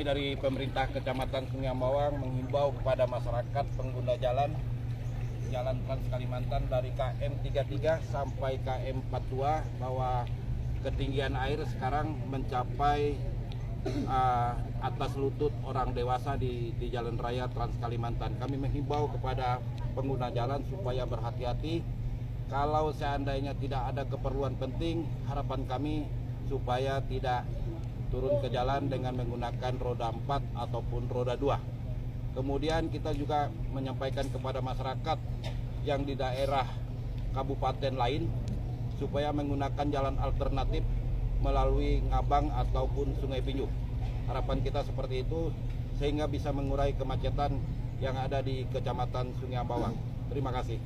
Kami dari pemerintah Kecamatan Sungai Ambawang menghimbau kepada masyarakat pengguna jalan Trans Kalimantan dari KM 33 sampai KM 42 bahwa ketinggian air sekarang mencapai atas lutut orang dewasa di jalan raya Trans Kalimantan. Kami menghimbau kepada pengguna jalan supaya berhati-hati. Kalau seandainya tidak ada keperluan penting, harapan kami supaya tidak turun ke jalan dengan menggunakan roda 4 ataupun roda 2. Kemudian kita juga menyampaikan kepada masyarakat yang di daerah kabupaten lain supaya menggunakan jalan alternatif melalui Ngabang ataupun Sungai Pinju. Harapan kita seperti itu sehingga bisa mengurai kemacetan yang ada di Kecamatan Sungai Ambawang. Terima kasih.